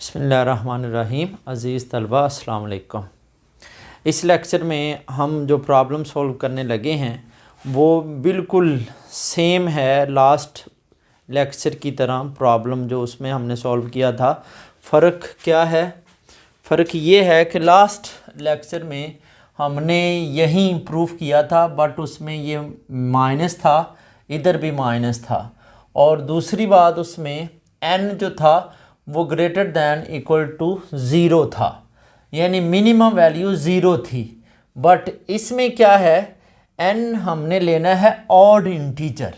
बिस्मिल्लाहिर्रहमानिर्रहीम। अज़ीज़ तलबा अस्सलाम वालेकुम। इस लेक्चर में हम जो प्रॉब्लम सॉल्व करने लगे हैं वो बिल्कुल सेम है लास्ट लेक्चर की तरह। प्रॉब्लम जो उसमें हमने सॉल्व किया था, फ़र्क क्या है? फ़र्क ये है कि लास्ट लेक्चर में हमने यही प्रूफ किया था, बट उसमें ये माइनस था, इधर भी माइनस था। और दूसरी बात, उसमें n जो था वो greater than equal to zero था, यानी मिनिमम वैल्यू ज़ीरो थी। बट इसमें क्या है, n हमने लेना है ऑड इंटीजर।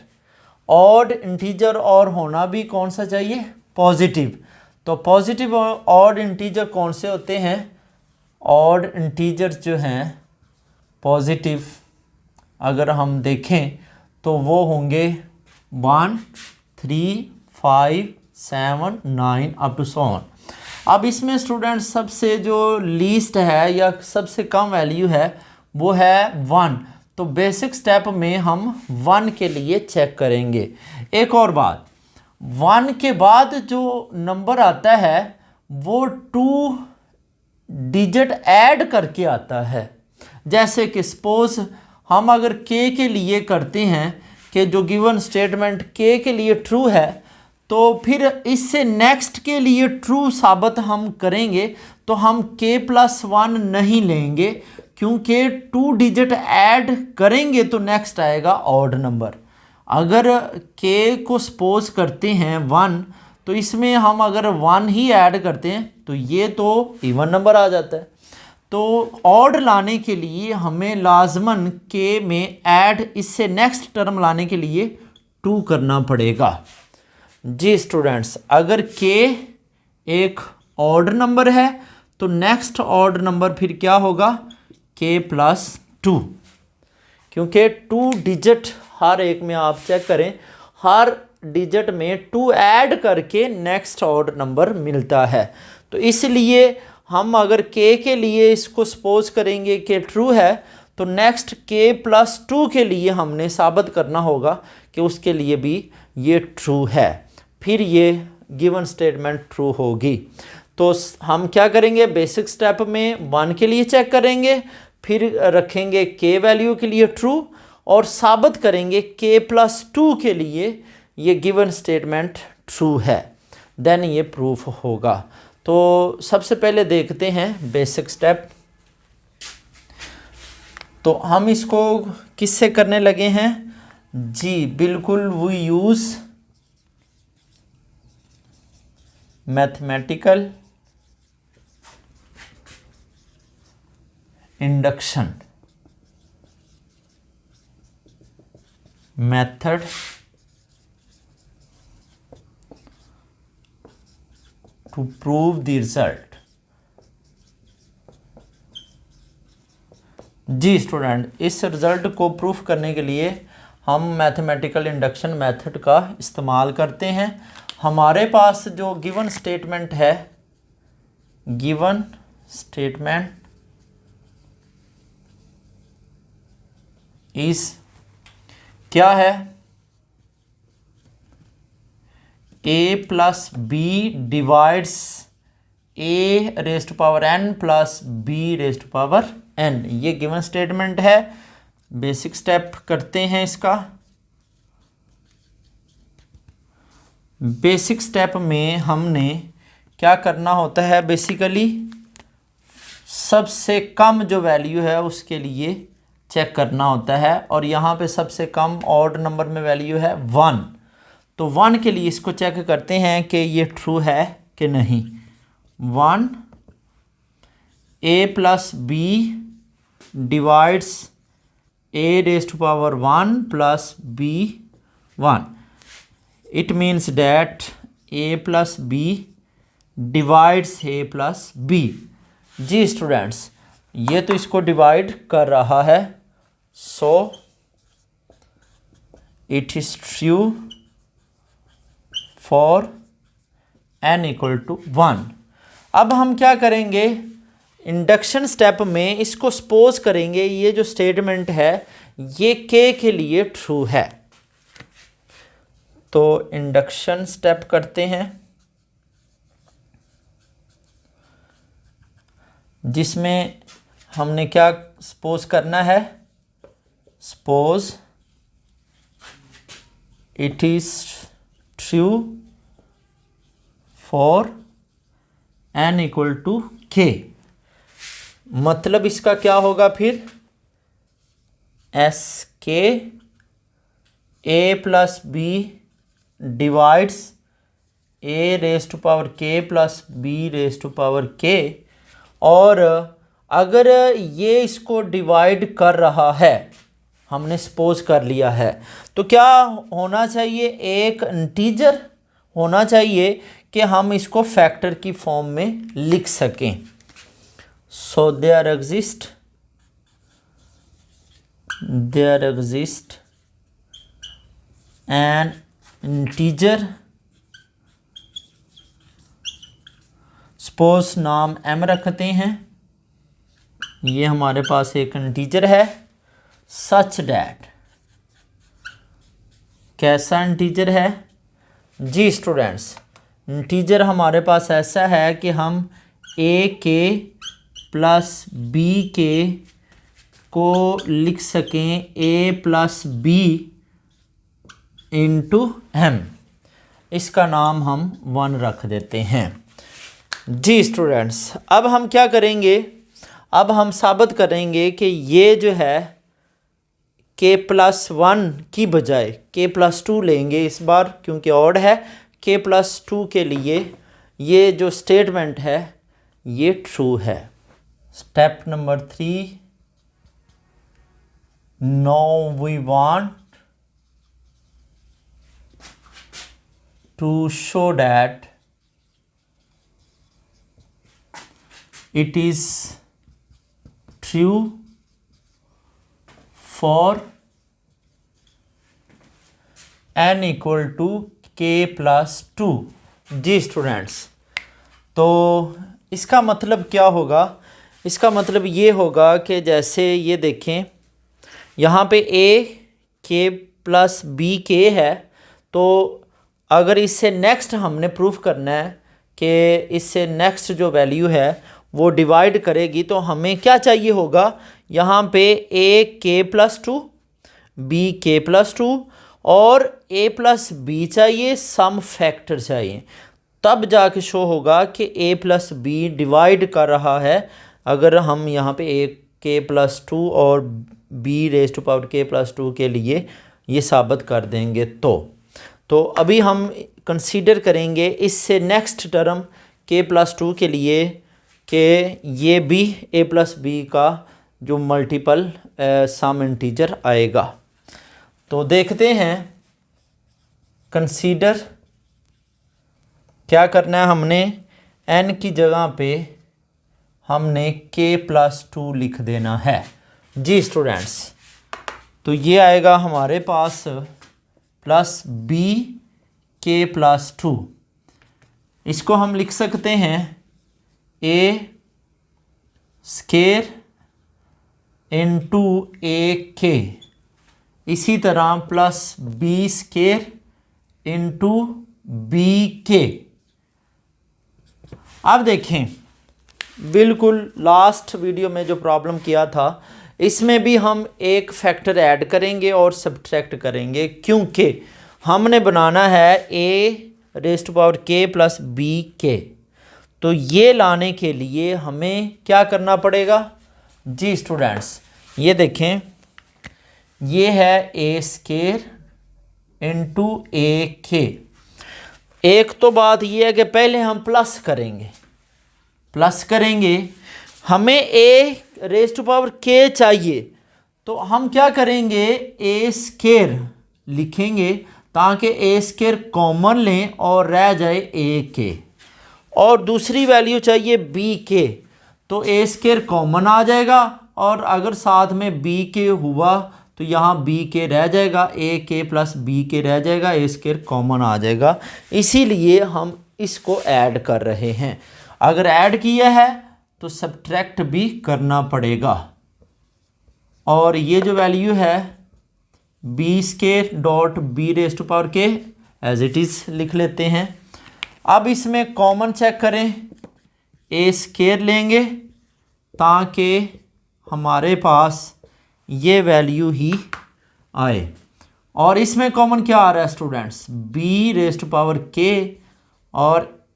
ऑड इंटीजर और होना भी कौन सा चाहिए? पॉजिटिव। तो पॉजिटिव और ऑड इंटीजर कौन से होते हैं? ऑड इंटीजर जो हैं पॉजिटिव, अगर हम देखें तो वो होंगे 1, 3, 5, 7, 9 अप टू सो ऑन। अब इसमें स्टूडेंट सबसे जो लीस्ट है या सबसे कम वैल्यू है वो है 1। तो बेसिक स्टेप में हम 1 के लिए चेक करेंगे। एक और बात, 1 के बाद जो नंबर आता है वो 2 डिजिट ऐड करके आता है। जैसे कि सपोज हम अगर k के लिए करते हैं कि जो गिवन स्टेटमेंट k के लिए ट्रू है, तो फिर इससे नेक्स्ट के लिए ट्रू साबित हम करेंगे तो हम k+1 नहीं लेंगे, क्योंकि 2 डिजिट ऐड करेंगे तो नेक्स्ट आएगा ऑड नंबर। अगर k को सपोज करते हैं 1, तो इसमें हम अगर 1 ही ऐड करते हैं तो ये तो इवन नंबर आ जाता है। तो ऑड लाने के लिए हमें लाजमन k में ऐड इससे नेक्स्ट टर्म लाने के लिए 2 करना पड़ेगा। जी स्टूडेंट्स, अगर k एक ऑड नंबर है तो नेक्स्ट ऑड नंबर फिर क्या होगा? k+2, क्योंकि 2 डिजिट हर एक में आप चेक करें, हर डिजिट में 2 ऐड करके नेक्स्ट ऑड नंबर मिलता है। तो इसलिए हम अगर k के लिए इसको सपोज करेंगे कि ट्रू है, तो नेक्स्ट k+2 के लिए हमने साबित करना होगा कि उसके लिए भी ये ट्रू है, फिर ये गिवन स्टेटमेंट ट्रू होगी। तो हम क्या करेंगे, बेसिक स्टेप में 1 के लिए चेक करेंगे, फिर रखेंगे k वैल्यू के लिए ट्रू और साबित करेंगे k+2 के लिए ये गिवन स्टेटमेंट ट्रू है, देन ये प्रूफ होगा। तो सबसे पहले देखते हैं बेसिक स्टेप। तो हम इसको किससे करने लगे हैं? जी बिल्कुल, we use mathematical induction method to prove the result। जी स्टूडेंट, इस रिज़ल्ट को प्रूफ करने के लिए हम मैथमेटिकल इंडक्शन मेथड का इस्तेमाल करते हैं। हमारे पास जो गिवन स्टेटमेंट है, गिवन स्टेटमेंट इस क्या है? a+b divides a⁴n plus b⁴n, ये गिवन स्टेटमेंट है। बेसिक स्टेप करते हैं इसका। बेसिक स्टेप में हमने क्या करना होता है, बेसिकली सबसे कम जो वैल्यू है उसके लिए चेक करना होता है, और यहाँ पे सबसे कम ऑड नंबर में वैल्यू है 1। तो 1 के लिए इसको चेक करते हैं कि ये ट्रू है कि नहीं। 1 a+b divides a⁴1 plus b1, it means that a+b divides a+b। जी स्टूडेंट्स, ये तो इसको डिवाइड कर रहा है, so it is true for n = 1। अब हम क्या करेंगे, इंडक्शन स्टेप में इसको सपोज करेंगे ये जो स्टेटमेंट है ये k के लिए ट्रू है। तो इंडक्शन स्टेप करते हैं। जिसमें हमने क्या सपोज करना है, suppose it is true for n equal to k। मतलब इसका क्या होगा फिर, S K A plus B divides A raise to power K plus B raise to power K. और अगर ये इसको डिवाइड कर रहा है, हमने सपोज कर लिया है, तो क्या होना चाहिए, एक इंटीजर होना चाहिए कि हम इसको फैक्टर की फॉर्म में लिख सकें। So there exist an integer, suppose नाम m रखते हैं, ये हमारे पास एक इंटीजर है, सच डैट, कैसा इंटीजर है जी स्टूडेंट्स, इंटीजर हमारे पास ऐसा है कि हम a के प्लस b के को लिख सकें a plus B into m। इसका नाम हम 1 रख देते हैं जी स्टूडेंट्स। अब हम क्या करेंगे, अब हम साबित करेंगे कि ये जो है k प्लस 1 की बजाय k प्लस 2 लेंगे इस बार, क्योंकि ऑड है। k प्लस 2 के लिए ये जो स्टेटमेंट है ये ट्रू है। Step number 3, now we want to show that it is true for n equal to k plus 2 जी स्टूडेंट्स। तो इसका मतलब क्या होगा, इसका मतलब ये होगा कि जैसे ये देखें यहाँ पे a k plus b k है, तो अगर इससे नेक्स्ट हमने प्रूफ करना है कि इससे नेक्स्ट जो वैल्यू है वो डिवाइड करेगी, तो हमें क्या चाहिए होगा, यहाँ पे a k plus 2 b k plus 2 और a प्लस b चाहिए, सम फैक्टर चाहिए, तब जाके शो होगा कि a प्लस b डिवाइड कर रहा है। अगर हम यहाँ पे a k प्लस 2 और b raise to power k plus 2 के लिए ये साबित कर देंगे तो अभी हम कंसीडर करेंगे इससे नेक्स्ट टर्म k प्लस 2 के लिए कि ये भी a प्लस बी का जो मल्टीपल सम इंटीजर आएगा। तो देखते हैं, कंसीडर क्या करना है, हमने n की जगह पे हमने k प्लस 2 लिख देना है जी स्टूडेंट्स। तो ये आएगा हमारे पास प्लस b k प्लस 2, इसको हम लिख सकते हैं a स्केयर इंटू ए के, इसी तरह plus b square into b के। अब देखें, बिल्कुल लास्ट वीडियो में जो प्रॉब्लम किया था इसमें भी हम एक फैक्टर ऐड करेंगे और सब्ट्रैक्ट करेंगे, क्योंकि हमने बनाना है a raise to power k plus B के। तो ये लाने के लिए हमें क्या करना पड़ेगा जी स्टूडेंट्स, ये देखें, ये है a स्केयर इंटू ए के। एक तो बात ये है कि पहले हम प्लस करेंगे, हमें a raise to power k चाहिए, तो हम क्या करेंगे, a स्केयर लिखेंगे ताकि a स्केयर कॉमन लें और रह जाए a के, और दूसरी वैल्यू चाहिए b के, तो a स्केयर कॉमन आ जाएगा, और अगर साथ में b के हुआ तो यहाँ b के रह जाएगा, a के प्लस b के रह जाएगा, a स्केयर कॉमन आ जाएगा। इसीलिए हम इसको ऐड कर रहे हैं। अगर ऐड किया है तो सब्ट्रैक्ट भी करना पड़ेगा, और ये जो वैल्यू है b square dot b raise to power k as it is लिख लेते हैं। अब इसमें कॉमन चेक करें, a स्केयर लेंगे ताकि हमारे पास ये वैल्यू ही आए। और इसमें कॉमन क्या आ रहा है students, B raise to power K, और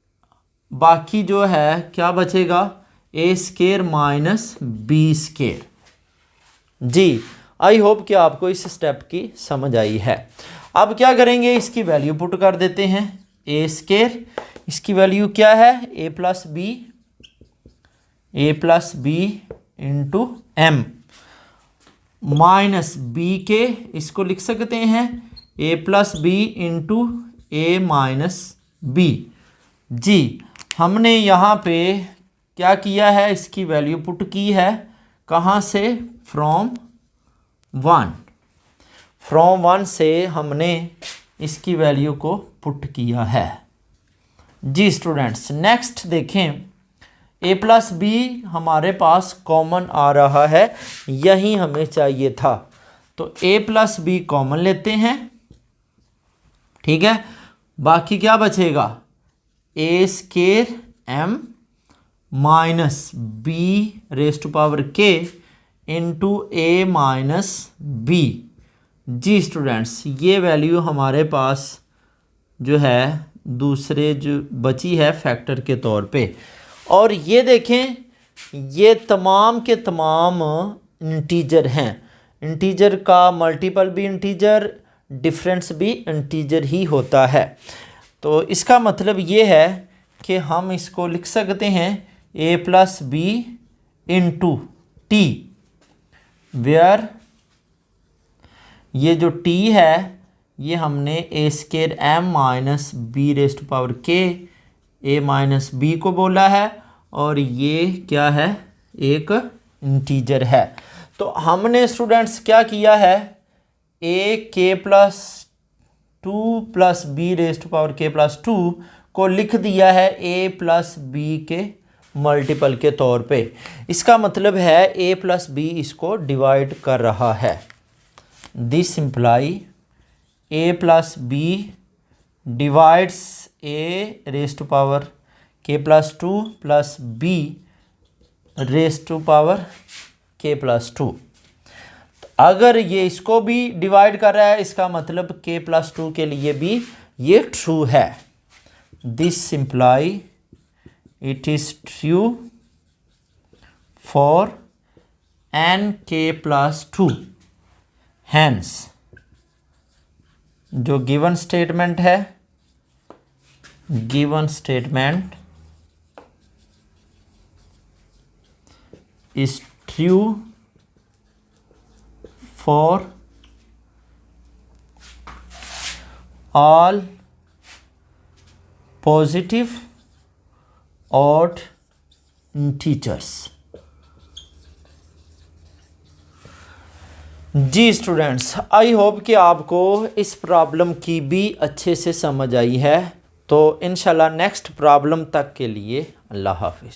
बाकी जो है क्या बचेगा, A square minus B square. जी, आई होप कि आपको इस स्टेप की समझ आई है। अब क्या करेंगे, इसकी वैल्यू पुट कर देते हैं। ए स्केयर, इसकी वैल्यू क्या है, A plus B into M, minus B K, इसको लिख सकते हैं A plus B into A minus B. जी, हमने यहाँ पे क्या किया है, इसकी वैल्यू पुट की है, कहाँ से, फ्रॉम वन से हमने इसकी वैल्यू को पुट किया है। जी स्टूडेंट्स, नेक्स्ट देखें, ए प्लस बी हमारे पास कॉमन आ रहा है, यही हमें चाहिए था। तो ए प्लस बी कॉमन लेते हैं, ठीक है। बाकी क्या बचेगा, A square M minus B raise to power K into A minus B. जी स्टूडेंट्स, ये वैल्यू हमारे पास जो है दूसरे जो बची है फैक्टर के तौर पे। और ये देखें, ये तमाम के तमाम इंटीजर हैं। इंटीजर का मल्टीपल भी इंटीजर, डिफरेंस भी इंटीजर ही होता है। तो इसका मतलब ये है कि हम इसको लिख सकते हैं A plus B into T, where ये जो टी है ये हमने A square M minus B raise to power K A minus B को बोला है, और ये क्या है, एक इंटीजर है। तो हमने स्टूडेंट्स क्या किया है, A K plus 2 plus B raise to power K plus 2 को लिख दिया है ए प्लस बी के मल्टीपल के तौर पे। इसका मतलब है ए प्लस बी इसको डिवाइड कर रहा है। This imply A plus B divides A raise to power K plus 2 plus B raise to power K plus 2। अगर ये इसको भी डिवाइड कर रहा है, इसका मतलब के प्लस 2 के लिए भी ये ट्रू है। This imply it is true for n k plus 2। Hence जो गिवन स्टेटमेंट है, given statement is true for all positive odd integers. जी स्टूडेंट्स, आई होप कि आपको इस प्रॉब्लम की भी अच्छे से समझ आई है। तो इंशाल्लाह नेक्स्ट प्रॉब्लम तक के लिए अल्लाह हाफिज़।